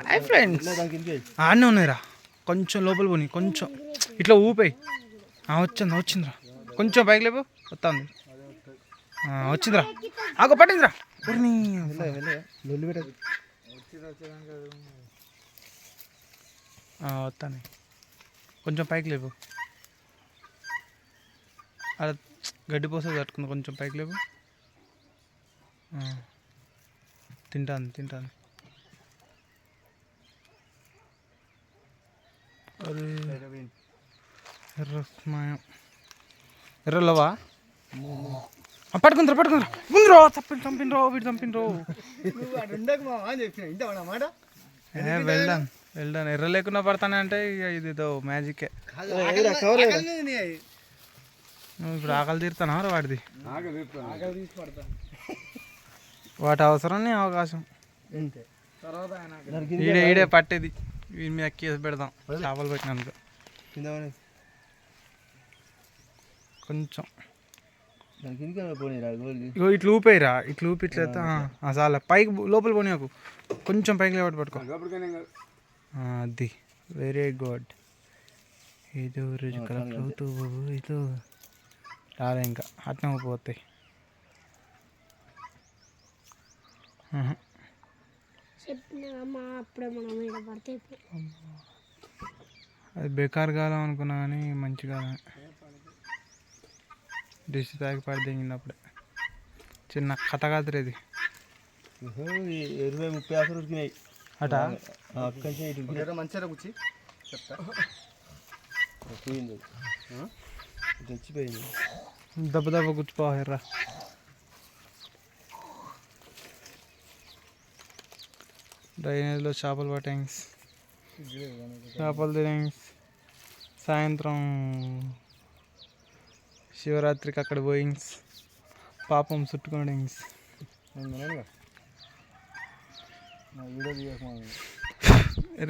Hi friends, ఆడనే ఉన్నాయిరా. కొంచెం లోపల పోనీ, కొంచెం ఇట్లా ఊపాయి. వచ్చిందిరా, కొంచెం పైకి లేపు. వస్తుంది, వచ్చిందిరా. ఆగో పట్టిందిరా. వస్తాను, కొంచెం పైకి లేపు. అలా గడ్డి పోస తట్టుకుంది, కొంచెం పైకి లేపు. తింటాను. అరే ఎర్రలవా పట్టుకుంటారా ముందురా. చంపినరో వీడు చంపినరో. వెళ్దాం ఎర్ర లేకుండా పడతానే అంటే ఇక ఇదిదో మ్యాజికే. నువ్వు ఇప్పుడు ఆకలి తీరుతానా వాడిది? వాటి అవసరాన్ని అవకాశం ఈడే పట్టేది. వీడి మీద కేసు పెడదాం చేపలు పెట్టినందుకు. కొంచెం ఇట్లా ఊపేయిరా, ఇట్లా ఊపి ఇట్లా చాలా పైకి లోపల పోనీకు. కొంచెం పైకి లేవట్టు పట్టుకో. అది వెరీ గుడ్. ఇది రోజు కలెక్ట్ అవుతూ ఇది రాలే ఇంకా అట్నే పోతాయి. అది బేకార్ కాలం అనుకున్నా కానీ మంచి కాలం. డిష్ తాగి పడిపోయింది చిన్న కథ కాదు ఇది. 20-30 ఆకులు ఉరికినాయి అట. మంచిగా కూర్చి చెప్తా. తెచ్చిపోయింది, దెబ్బ కూర్చుపోయారా. డ్రైనేజ్లో చేపలు పట్టాంగ్స్, చేపలు తినేంగ్స్. సాయంత్రం శివరాత్రికి అక్కడ పోయింగ్స్, పాపం చుట్టుకోండిస్.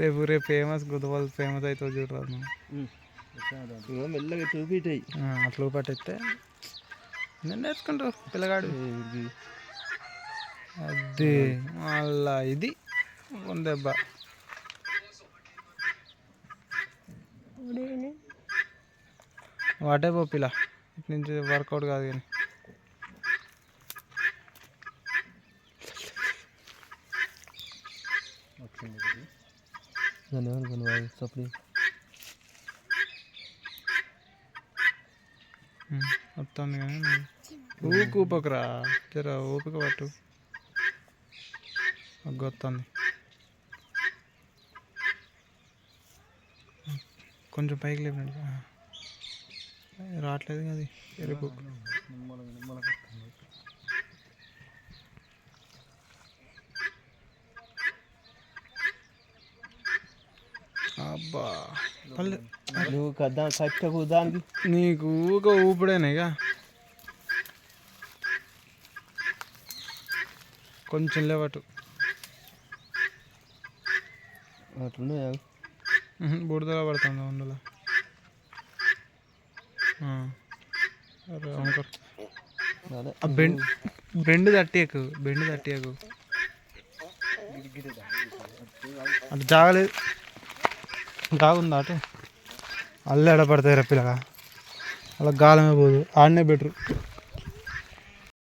రేపు ఫేమస్ గుద్దవాళ్ళు ఫేమస్ అవుతుంది చూడరాదు. మెల్లగా చూపిటాయి అట్లా పట్టేస్తే నేను నేర్చుకుంటారు పిల్లగాడు. అది మళ్ళా ఇది దెబ్బ. వాటే పిల్ల ఇటు నుంచి వర్కౌట్ కాదు కానీ. వస్తుంది కానీ ఊపకురా, జర ఓపిక పట్టు. వస్తుంది, కొంచెం పైకి లేపండి. రావట్లేదు అది ఎరుపు. అబ్బా నీకు ఊపిడేనాయిగా. కొంచెం లేవటు అట్లున్నాయా? బుడదలా పడుతుంది వండలో. బెండ్ తట్టియకు అటు జాగలేదు. జాగుందా అటు? అల్లే ఎడపడతాయి రా పిల్లగా, అలా గాలమే పోదు. ఆడనే బెటరు.